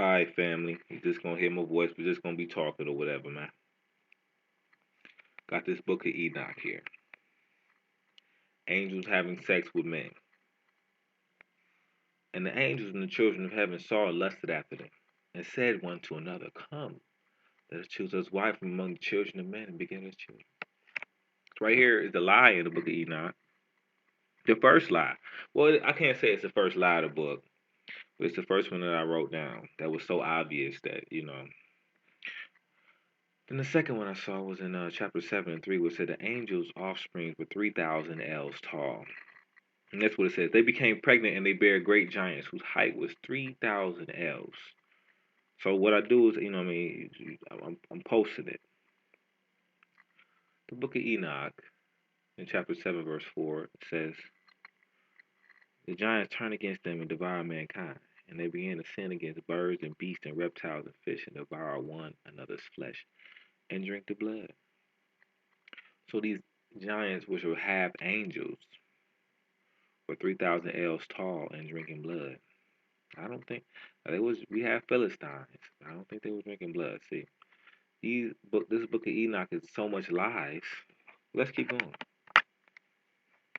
Alright, family. You just gonna hear my voice. We're just gonna be talking or whatever, man. Got this book of Enoch here. Angels having sex with men. And the angels and the children of heaven saw and lusted after them, and said one to another, Come, let us choose us wife from among the children of men and beget us children. Right here is the lie in the book of Enoch. The first lie. Well, I can't say it's the first lie of the book, but it's the first one that I wrote down that was so obvious that. Then the second one I saw was in chapter 7 and 3, where it said the angels' offspring were 3,000 ells tall. And that's what it says. They became pregnant and they bare great giants whose height was 3,000 ells. So what I do is, what I mean, I'm posting it. The book of Enoch, in chapter 7, verse 4, it says, the giants turned against them and devoured mankind. And they began to sin against birds and beasts and reptiles and fish and devour one another's flesh and drink the blood. So these giants, which were half angels, were 3,000 ells tall and drinking blood. I don't think we have Philistines. I don't think they were drinking blood. See, this book of Enoch is so much lies. Let's keep going.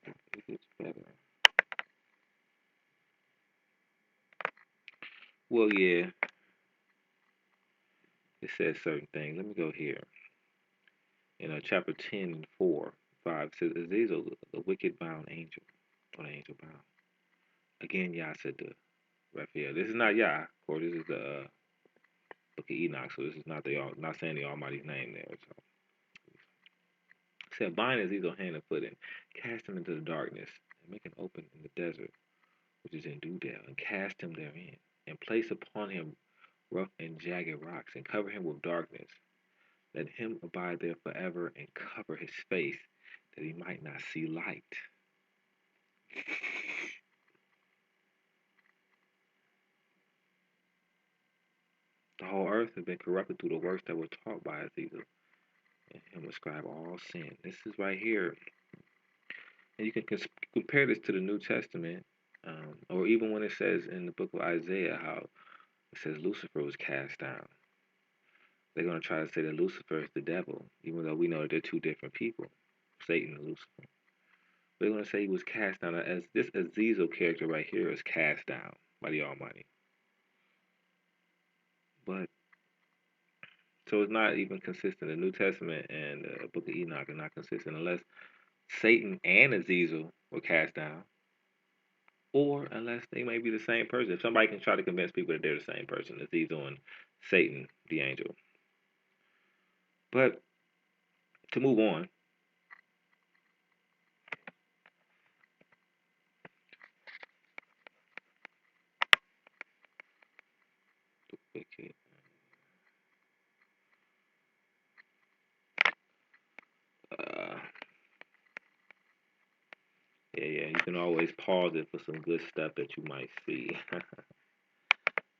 It gets better. Well, yeah, it says certain things. Let me go here. In chapter 10, 4, 5, it says, Azazel, the wicked bound angel, or the angel bound. Again, Yah said to Raphael. This is not Yah, of course. This is the book of Enoch, so this is not saying the Almighty's name there. So it said, bind Azazel hand and foot and cast him into the darkness, and make an open in the desert, which is in Dudel, and cast him therein, and place upon him rough and jagged rocks, and cover him with darkness. Let him abide there forever, and cover his face, that he might not see light. The whole earth has been corrupted through the works that were taught by Azazel, and him ascribe all sin. This is right here. And you can compare this to the New Testament, or even when it says in the book of Isaiah how it says Lucifer was cast down. They're going to try to say that Lucifer is the devil, even though we know that they're two different people, Satan and Lucifer. They're going to say he was cast down, as this Azazel character right here is cast down by the Almighty. But so it's not even consistent. The New Testament and the Book of Enoch are not consistent unless Satan and Azazel were cast down, or unless they may be the same person. If somebody can try to convince people that they're the same person, Azazel and Satan, the angel. But to move on, okay. uh, yeah, you can always pause it for some good stuff that you might see.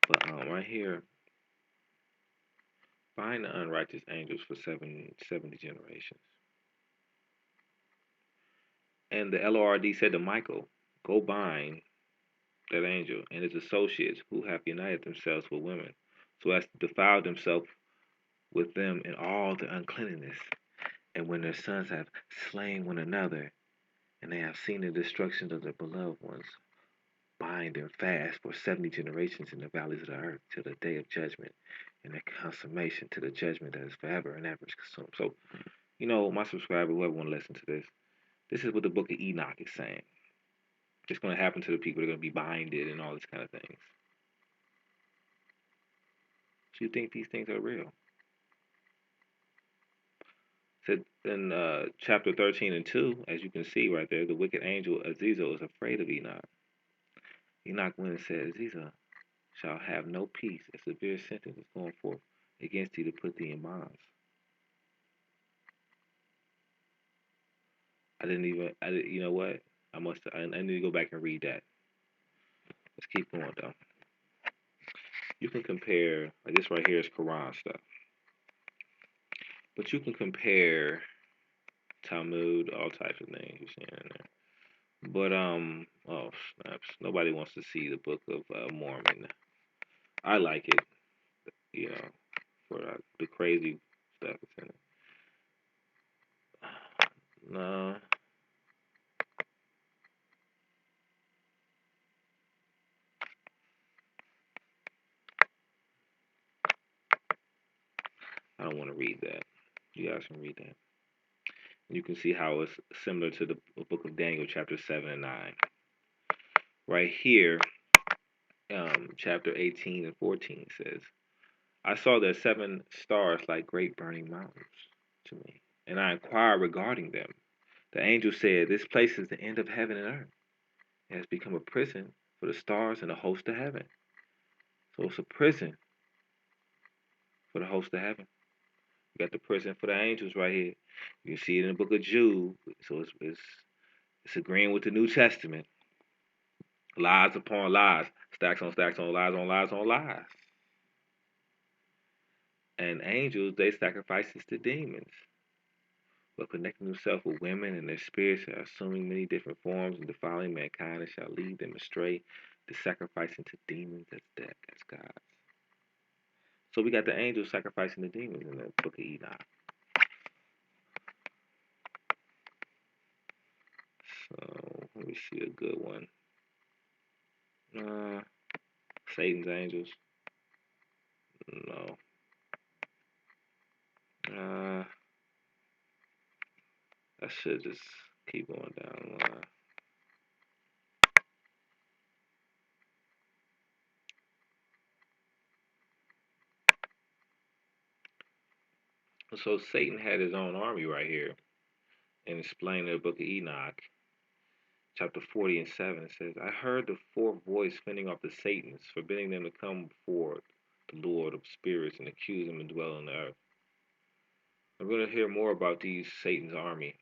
But right here, bind the unrighteous angels for 70 generations. And the Lord said to Michael, go bind that angel and his associates who have united themselves with women, so as to defile themselves with them in all their uncleanness. And when their sons have slain one another, and they have seen the destruction of their beloved ones, bind them fast for 70 generations in the valleys of the earth till the day of judgment and their consummation to the judgment that is forever and ever consumed. So, my subscriber, whoever want to listen to this is what the book of Enoch is saying. It's going to happen to the people. They're going to be binded and all this kind of things. So you think these things are real? Said in chapter 13 and 2, as you can see right there, the wicked angel Azazel is afraid of Enoch. Enoch went and said, Azazel shall have no peace. A severe sentence is going forth against thee to put thee in bonds. You know what? I need to go back and read that. Let's keep going though. You can compare, like this right here is Quran stuff. But you can compare Talmud, all types of things you're seeing in there. But oh snaps! Nobody wants to see the Book of Mormon. I like it, you know, for the crazy stuff that's in it. No, I don't want to read that. You guys can read that. You can see how it's similar to the book of Daniel, chapter 7 and 9. Right here, chapter 18 and 14 says, I saw there 7 stars like great burning mountains to me, and I inquired regarding them. The angel said, this place is the end of heaven and earth. It has become a prison for the stars and the host of heaven. So it's a prison for the host of heaven. You got the prison for the angels right here. You can see it in the book of Jude. So it's agreeing with the New Testament. Lies upon lies, stacks on lies on lies on lies. And angels, they sacrifices to demons. But connecting themselves with women and their spirits are assuming many different forms and defiling mankind and shall lead them astray to sacrificing to demons as death as God. So we got the angels sacrificing the demons in the book of Enoch. So let me see a good one. Uh, Satan's angels. No. Uh, I should just keep going down the line. So Satan had his own army right here, and explained in the book of Enoch, chapter 40 and 7. It says, I heard the fourth voice fending off the Satans, forbidding them to come before the Lord of spirits and accuse him and dwell on the earth. I'm going to hear more about these Satan's army.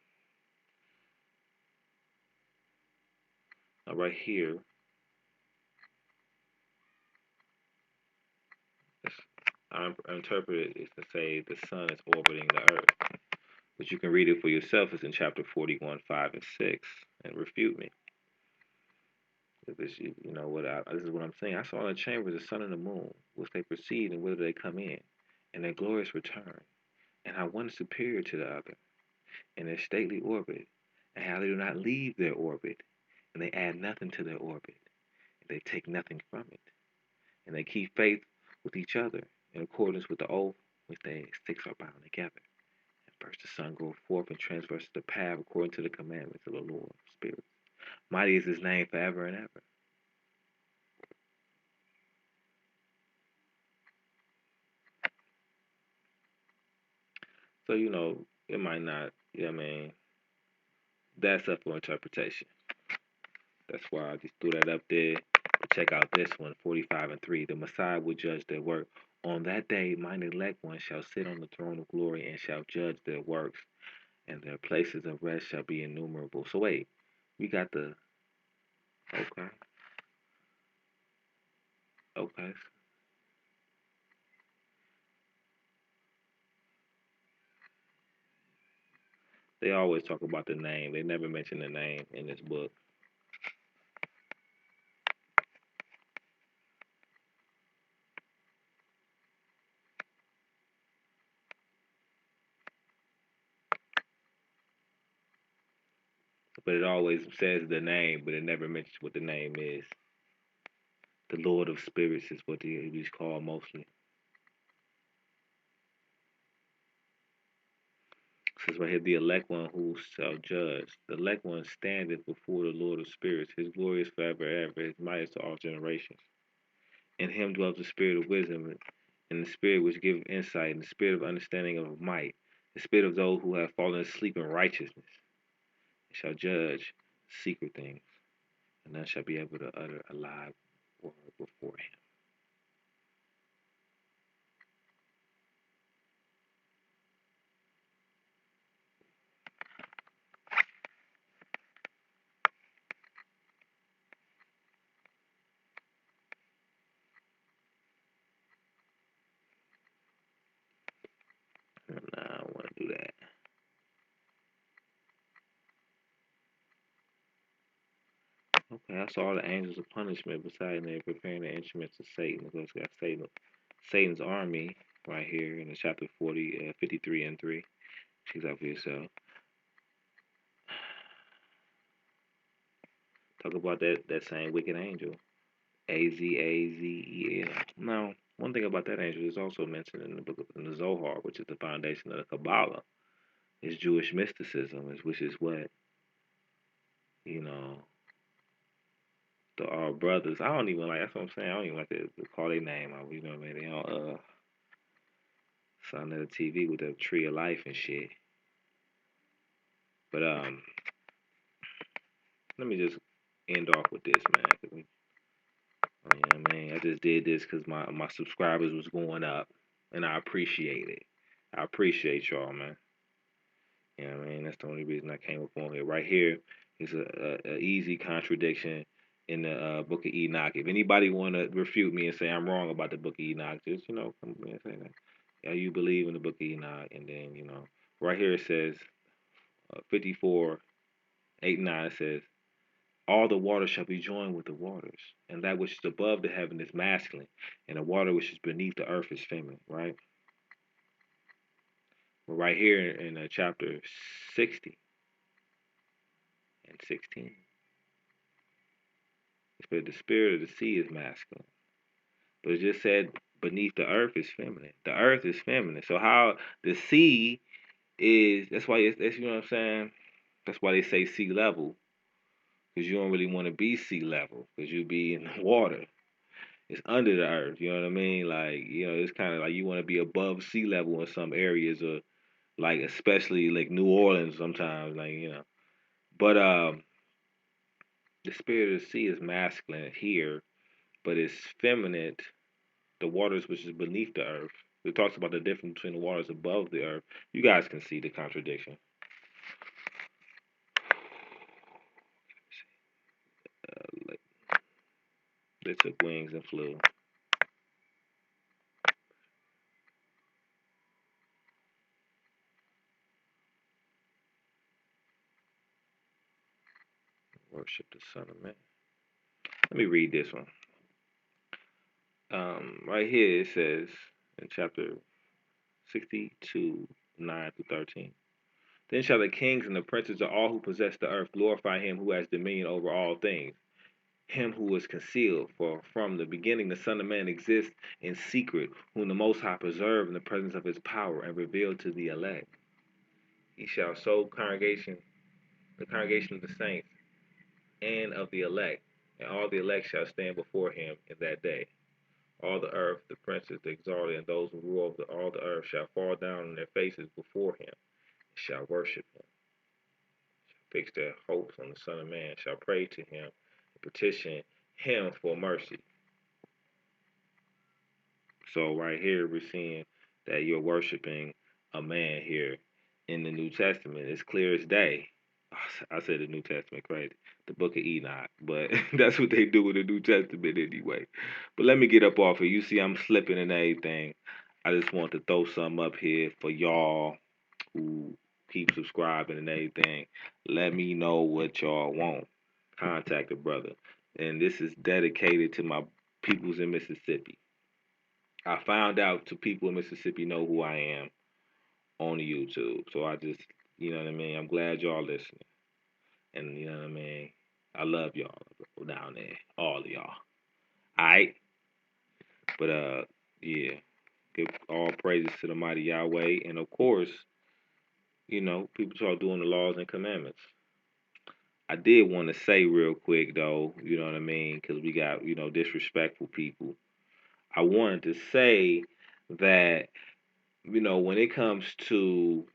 Now, right here, I interpret it to say the sun is orbiting the earth. But you can read it for yourself. It's in chapter 41, 5, and 6, and refute me. If this, you know what? This is what I'm saying. I saw in the chamber the sun and the moon, which they proceed, and whither they come in, and their glorious return, and how one is superior to the other, in their stately orbit, and how they do not leave their orbit, and they add nothing to their orbit, and they take nothing from it, and they keep faith with each other in accordance with the oath which they six are bound together. And first the sun goes forth and transverses the path according to the commandments of the Lord of spirits. Mighty is his name forever and ever. So, it might not, I mean, that's up for interpretation. That's why I just threw that up there. But check out this one, 45 and 3. The Messiah will judge their work. On that day, mine elect one shall sit on the throne of glory and shall judge their works, and their places of rest shall be innumerable. So wait, we got the, okay, okay. They always talk about the name. They never mention the name in this book. But it always says the name, but it never mentions what the name is. The Lord of Spirits is what he's called mostly. It says right here, the elect one who shall judge. The elect one standeth before the Lord of Spirits. His glory is forever and ever. His might is to all generations. In him dwells the spirit of wisdom, and the spirit which giveth insight, and the spirit of understanding of might, the spirit of those who have fallen asleep in righteousness. He shall judge secret things, and none shall be able to utter a live word before him. Nah, I don't want to do that. And I saw the angels of punishment beside them preparing the instruments of Satan. Because got Satan's army right here in the chapter 40, 53 and 3. Check out for yourself. Talk about that same wicked angel. Azazeel. Now, one thing about that angel is also mentioned in the book of in the Zohar, which is the foundation of the Kabbalah, is Jewish mysticism, which is what, you know, the our brothers. I don't even like. That's what I'm saying. I don't even like to call their name out. You know what I mean? They don't sign at the TV with the tree of life and shit. But let me just end off with this, man. You know what I mean? I just did this because my subscribers was going up, and I appreciate it. I appreciate y'all, man. You know what I mean? That's the only reason I came up on here. Right here is a easy contradiction in the book of Enoch. If anybody want to refute me and say I'm wrong about the book of Enoch, just, come to me and say that. Yeah, you believe in the book of Enoch. And then, right here it says 54, 8 and 9, it says, all the waters shall be joined with the waters, and that which is above the heaven is masculine, and the water which is beneath the earth is feminine, right? But right here in chapter 60 and 16, the spirit of the sea is masculine. But it just said beneath the earth is feminine. The earth is feminine. So how the sea is, that's why that's, you know what I'm saying? That's why they say sea level, because you don't really want to be sea level, because you be in the water. It's under the earth, you know what I mean? Like, it's kind of like you want to be above sea level in some areas, or like especially like New Orleans sometimes, like, But the spirit of the sea is masculine here, but it's feminine, the waters which is beneath the earth. It talks about the difference between the waters above the earth. You guys can see the contradiction. Like, they took wings and flew. Worship the Son of Man. Let me read this one. Right here it says in chapter 62, 9 through 13. Then shall the kings and the princes of all who possess the earth glorify him who has dominion over all things, him who is concealed. For from the beginning the Son of Man exists in secret, whom the Most High preserved in the presence of his power and revealed to the elect. He shall sow the congregation of the saints and of the elect, and all the elect shall stand before him in that day. All the earth, the princes, the exalted, and those who rule over all the earth shall fall down on their faces before him, and shall worship him, shall fix their hopes on the Son of Man, shall pray to him, and petition him for mercy. So right here we're seeing that you're worshiping a man here in the New Testament. It's clear as day. I said the New Testament, crazy. The book of Enoch. But that's what they do with the New Testament anyway. But let me get up off here. You see I'm slipping and everything. I just want to throw something up here for y'all who keep subscribing and everything. Let me know what y'all want. Contact a brother. And this is dedicated to my peoples in Mississippi. I found out to people in Mississippi know who I am on the YouTube. So I just, you know what I mean? I'm glad y'all listening. And you know what I mean? I love y'all down there. All of y'all. Alright? But yeah. Give all praises to the mighty Yahweh. And of course, people start doing the laws and commandments. I did want to say real quick though, you know what I mean? Because we got, disrespectful people. I wanted to say that, when it comes to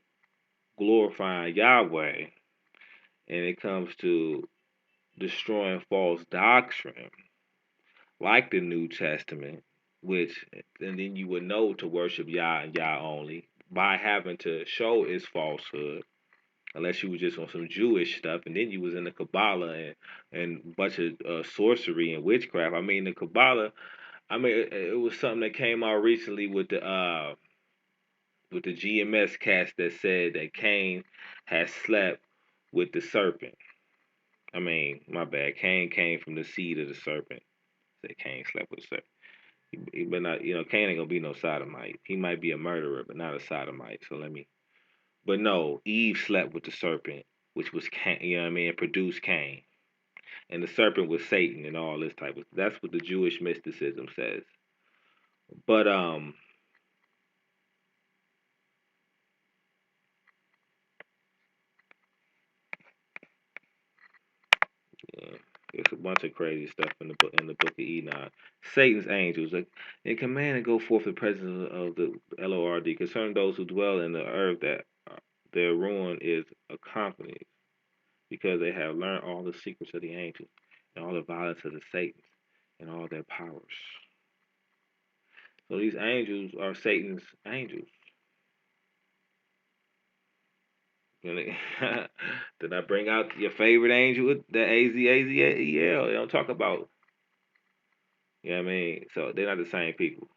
glorifying Yahweh and it comes to destroying false doctrine, like the New Testament, and then you would know to worship Yah and Yah only by having to show its falsehood, unless you was just on some Jewish stuff, and then you was in the Kabbalah and a bunch of sorcery and witchcraft. I mean, the Kabbalah, it was something that came out recently with the GMS cast that said that Cain had slept with the serpent. I mean, my bad. Cain came from the seed of the serpent. Say Cain slept with the serpent. He better not, Cain ain't gonna be no sodomite. He might be a murderer, but not a sodomite. So let me. But no, Eve slept with the serpent, which was Cain. You know what I mean? It produced Cain, and the serpent was Satan, and all this type of. That's what the Jewish mysticism says. But yeah, it's a bunch of crazy stuff in the book of Enoch. Satan's angels, like, they command and go forth the presence of the Lord concerning those who dwell in the earth that their ruin is accompanied because they have learned all the secrets of the angels and all the violence of the Satans and all their powers. So these angels are Satan's angels. Did I bring out your favorite angel, the AZAZEL? They don't talk about, you know what I mean? So they're not the same people.